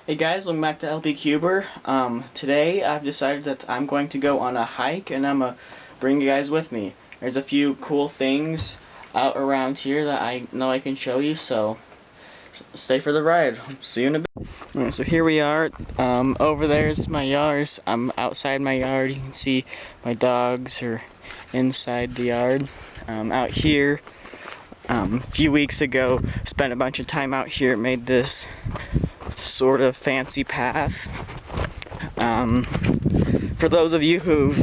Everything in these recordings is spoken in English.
Hey guys, welcome back to LP Cuber. Today I've decided that I'm going to go on a hike and I'm gonna bring you guys with me. There's a few cool things out around here that I know I can show you, so stay for the ride. See you in a bit. Alright, so here we are. Over there's my yard. I'm outside my yard. You can see my dogs are inside the yard. Out here, a few weeks ago, spent a bunch of time out here, made this sort of fancy path. For those of you who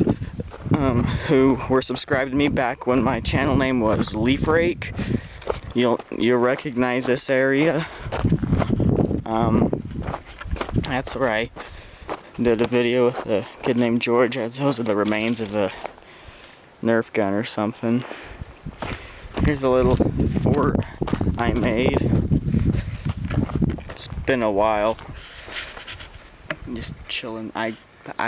were subscribed to me back when my channel name was Leaf Rake, you'll recognize this area. That's where I did a video with a kid named George. Those are the remains of a Nerf gun or something. Here's a little fort I made. It's been a while. I'm just chilling. I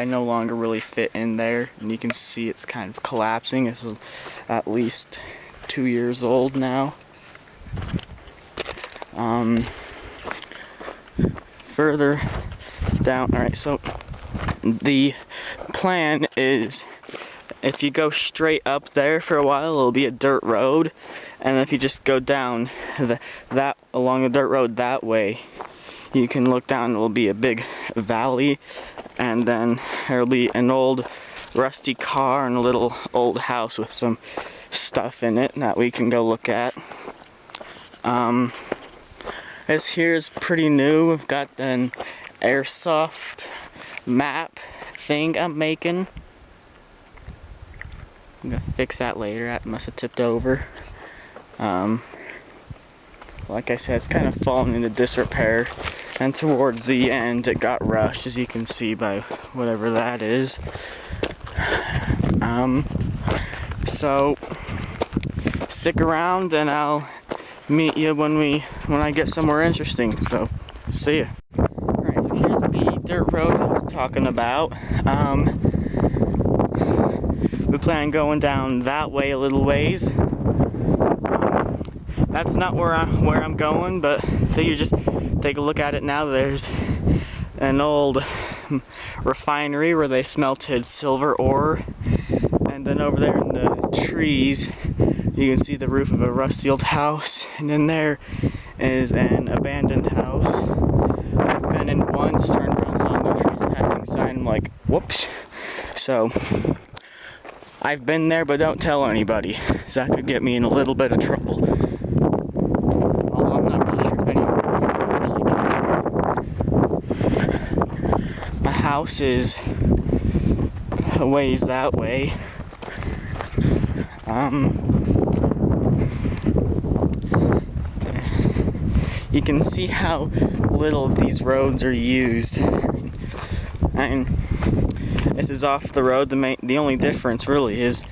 no longer really fit in there, and you can see it's kind of collapsing. This is at least 2 years old now. Further down, alright, so the plan is if you go straight up there for a while, it'll be a dirt road, and if you just go down along the dirt road that way, you can look down, it'll be a big valley, and then there'll be an old rusty car and a little old house with some stuff in it that we can go look at. This here is pretty new. We've got an airsoft map thing I'm making. I'm gonna fix that later. That must have tipped over. Like I said, it's kind of fallen into disrepair, and towards the end it got rushed, as you can see by whatever that is. So stick around and I'll meet you when I get somewhere interesting. So see ya. Alright, so here's the dirt road I was talking about. We plan on going down that way a little ways. That's not where I'm going, but figure just take a look at it now. There's an old refinery where they smelted silver ore, and then over there in the trees you can see the roof of a rusty old house, and then there is an abandoned house. I've been in once, turned around, saw no trespassing sign. I'm like, whoops. So I've been there, but don't tell anybody, so that could get me in a little bit of trouble. Although I'm not really sure if anyone knows. My house is a ways that way. You can see how little these roads are used. And this is off the road. The only difference really is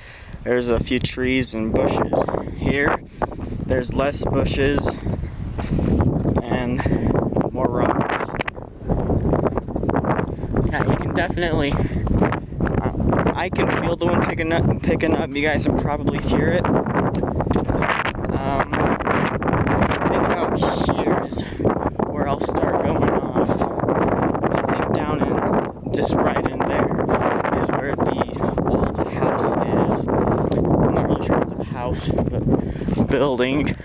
there's a few trees and bushes. Here, there's less bushes and more rocks. Yeah, you can definitely. I can feel the wind picking up. You guys can probably hear it. The thing about here is where I'll start going off. I think down in just right in there is where the old house is. I'm not really sure if it's a house, but a building.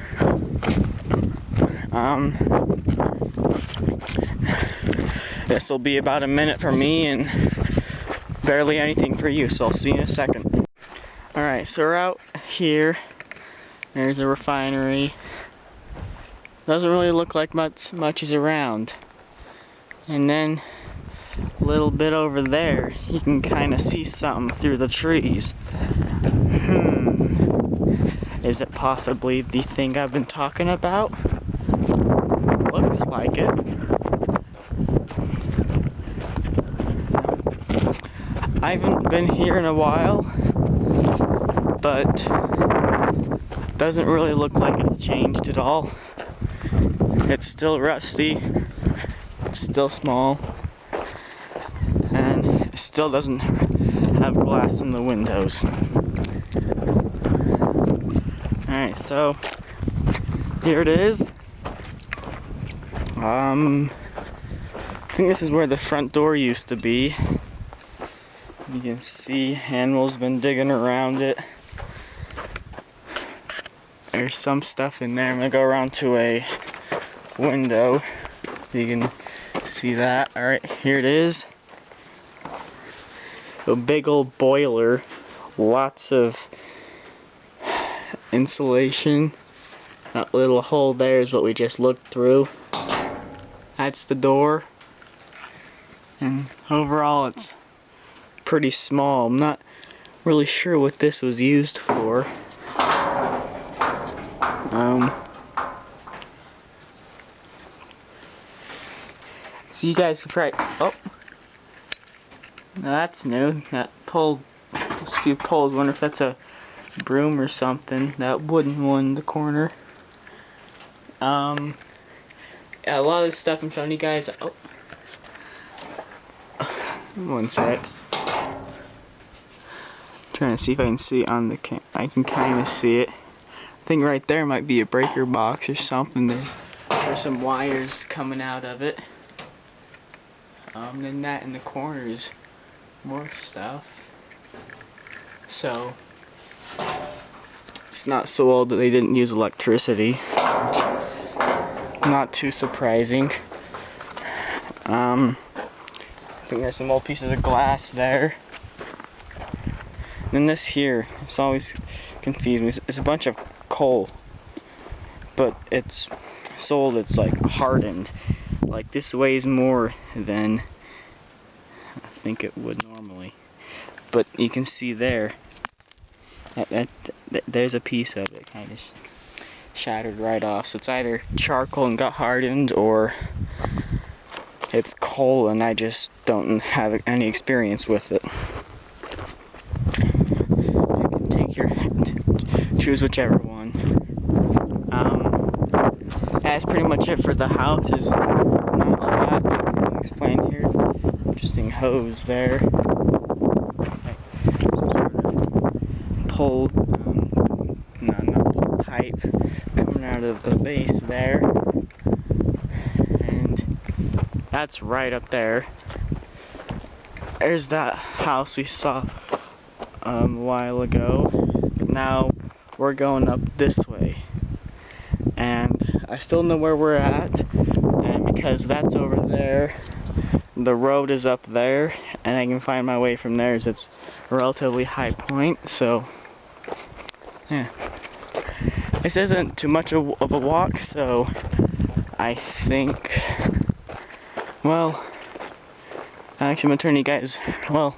This will be about a minute for me and barely anything for you, so I'll see you in a second. Alright, so we're out here. There's a refinery. Doesn't really look like much is around. And then a little bit over there, you can kind of see something through the trees. Is it possibly the thing I've been talking about? Looks like it. I haven't been here in a while, but doesn't really look like it's changed at all. It's still rusty, it's still small, and it still doesn't have glass in the windows. Alright, so here it is. I think this is where the front door used to be. You can see animals been digging around it. There's some stuff in there. I'm gonna go around to a window so you can see that. Alright, here it is. A big old boiler. Lots of insulation. That little hole there is what we just looked through. That's the door. And overall it's pretty small. I'm not really sure what this was used for. So you guys could probably, oh, now that's new. That pole, those few poles, wonder if that's a broom or something. That wooden one in the corner. Yeah, a lot of this stuff I'm showing you guys, oh, one sec. Trying to see if I can see it on the I can kind of see it. I think right there might be a breaker box or something. There's some wires coming out of it. Then that in the corners, more stuff. So it's not so old that they didn't use electricity. Not too surprising. I think there's some old pieces of glass there. And this here, it's always confused me. It's a bunch of coal, but it's sold. It's like hardened. Like this weighs more than I think it would normally. But you can see there that there's a piece of it kind of shattered right off. So it's either charcoal and got hardened, or it's coal and I just don't have any experience with it. You can take your choose whichever one. That's pretty much it for the house. There's not a lot to explain here. Interesting hose there. It's like some sort of pole, not pipe coming out of the base there. And that's right up there. There's that house we saw a while ago. Now we're going up this way. And I still know where we're at, and because that's over there, the road is up there, and I can find my way from there as it's a relatively high point. So yeah, this isn't too much of a walk, so I think, well, actually I'm gonna turn you guys, well,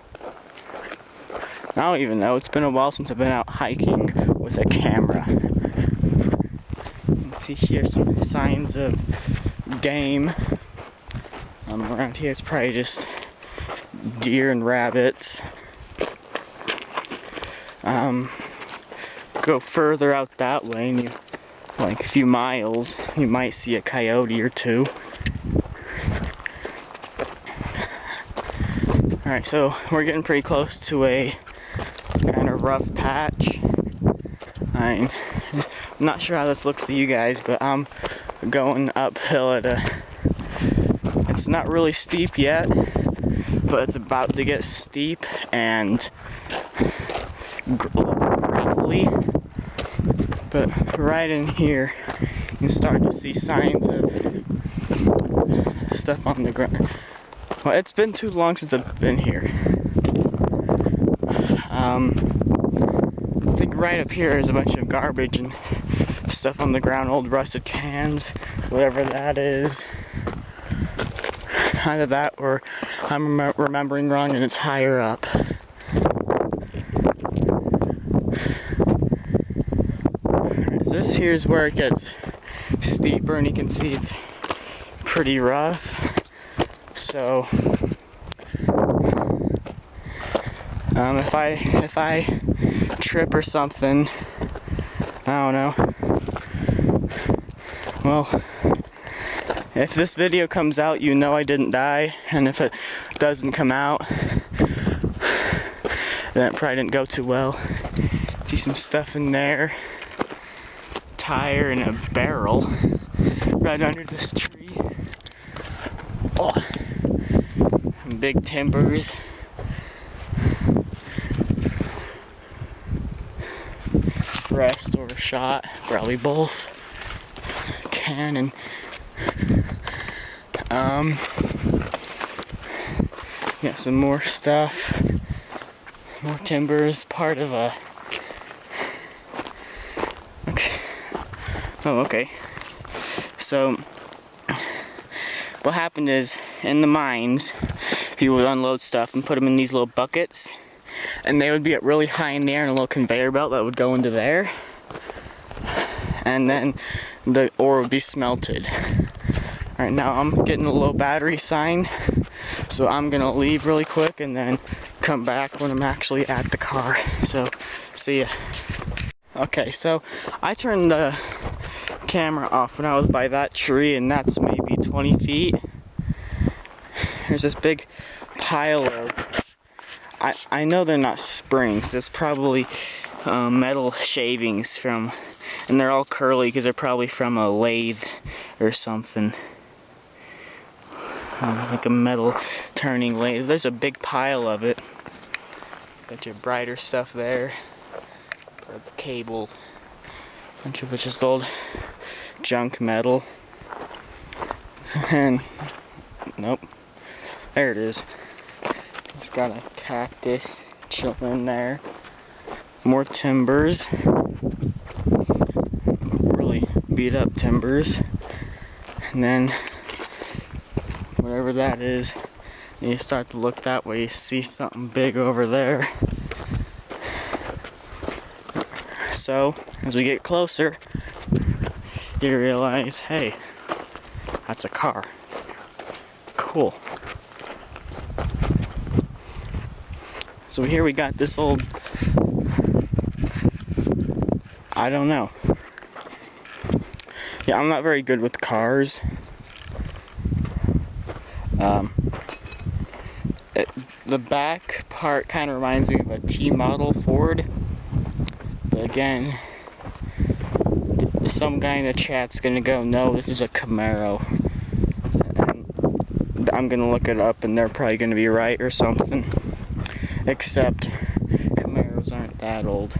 I don't even know, it's been a while since I've been out hiking with a camera. See here some signs of game. Around here it's probably just deer and rabbits. Go further out that way and you, like a few miles, you might see a coyote or two. Alright, so we're getting pretty close to a kind of rough patch. I'm not sure how this looks to you guys, but I'm going uphill at it's not really steep yet, but it's about to get steep and gravelly. But right in here, you start to see signs of stuff on the ground. Well, it's been too long since I've been here. I think right up here is a bunch of garbage and stuff on the ground, old rusted cans, whatever that is. Either that or I'm remembering wrong and it's higher up. This here is where it gets steeper and you can see it's pretty rough. So if I trip or something, I don't know. Well, if this video comes out, you know I didn't die, and if it doesn't come out, then it probably didn't go too well. See some stuff in there. Tire and a barrel right under this tree. Oh, big timbers. Rest or shot, probably both. Can and yeah, some more stuff, more timbers, part of a, okay, oh okay, so what happened is, in the mines, people would unload stuff and put them in these little buckets, and they would be up really high in the air in a little conveyor belt that would go into there, and then the ore would be smelted. Alright, now I'm getting a low battery sign, so I'm gonna leave really quick and then come back when I'm actually at the car. So, see ya. Okay, so I turned the camera off when I was by that tree, and that's maybe 20 feet. There's this big pile of, I know they're not springs, it's probably metal shavings from, and they're all curly because they're probably from a lathe or something. Like a metal turning lathe. There's a big pile of it. Bunch of brighter stuff there. Cable. Bunch of it just old junk metal. And nope. There it is. It's got a cactus chilling there. More timbers. Really beat up timbers. And then whatever that is, you start to look that way, you see something big over there. So, as we get closer, you realize, hey, that's a car. Cool. So here we got this old, I don't know. Yeah, I'm not very good with cars. The back part kind of reminds me of a T-model Ford, but again, some guy in the chat's gonna go, no, this is a Camaro, and I'm gonna look it up and they're probably gonna be right or something, except Camaros aren't that old,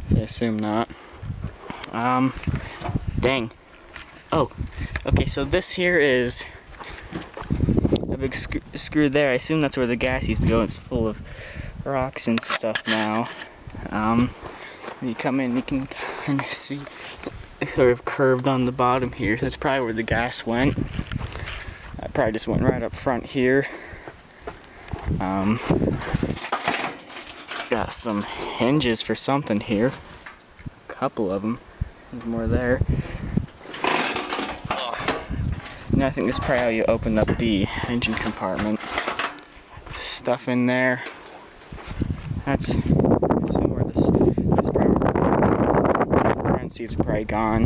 so I assume not. Dang. Oh, okay, so this here is big screw there. I assume that's where the gas used to go. It's full of rocks and stuff now. When you come in, you can kind of see it sort of curved on the bottom here. That's probably where the gas went. I probably just went right up front here. Got some hinges for something here. A couple of them. There's more there. And I think this is probably how you open up the engine compartment. Stuff in there. That's, I assume where this probably, front seats are probably gone.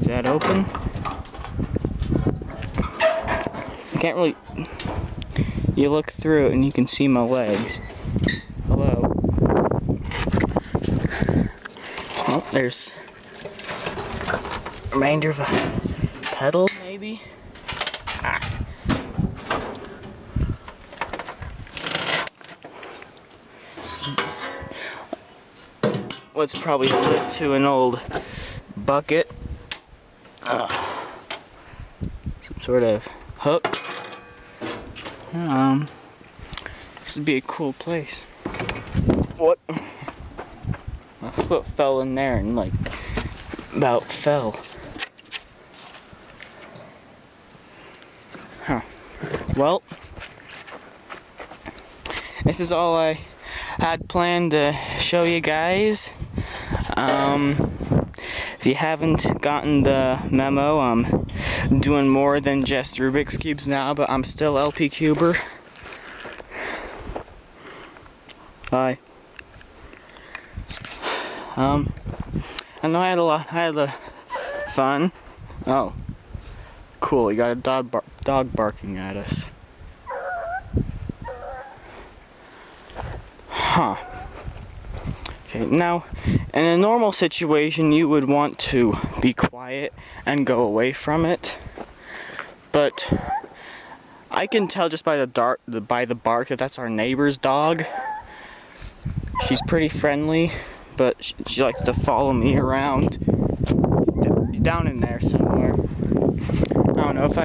Is that open? You can't really, you look through it and you can see my legs. Hello. Oh, there's remainder of a pedal, maybe? Ah. Let's probably fit to an old bucket. Some sort of hook. This would be a cool place. What? My foot fell in there and like about fell. Huh. Well, this is all I had planned to show you guys. If you haven't gotten the memo, I'm doing more than just Rubik's Cubes now, but I'm still LP Cuber. Bye. I know I had a fun. Oh, cool! You got a dog barking at us. Huh. Okay, now, in a normal situation, you would want to be quiet and go away from it. but I can tell just by the bark that that's our neighbor's dog. She's pretty friendly, but she likes to follow me around. She's down in there somewhere. I don't know if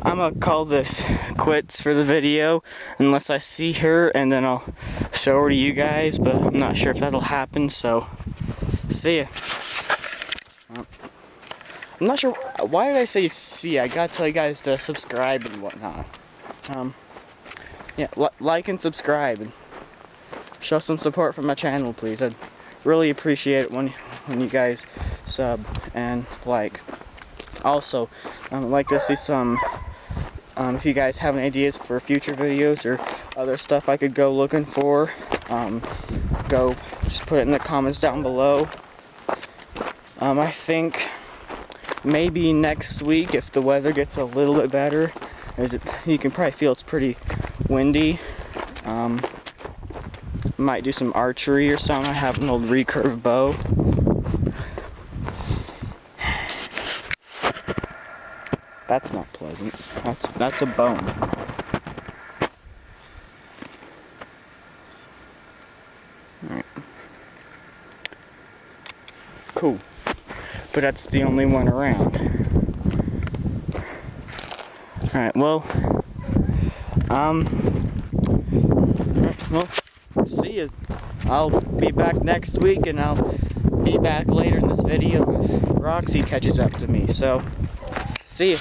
I'm gonna call this quits for the video unless I see her, and then I'll show her to you guys, but I'm not sure if that'll happen, so see ya. I'm not sure, why did I say see ya? I gotta tell you guys to subscribe and whatnot. Yeah, like and subscribe and show some support for my channel, please. I'd really appreciate it when you guys sub and like. Also, I'd like to see some, if you guys have any ideas for future videos or other stuff I could go looking for, go just put it in the comments down below. I think maybe next week, if the weather gets a little bit better, you can probably feel it's pretty windy. Might do some archery or something. I have an old recurve bow. That's not pleasant. That's a bone. Alright. Cool. But that's the only one around. Alright, well, see you. I'll be back next week, and I'll be back later in this video if Roxy catches up to me. So, see you.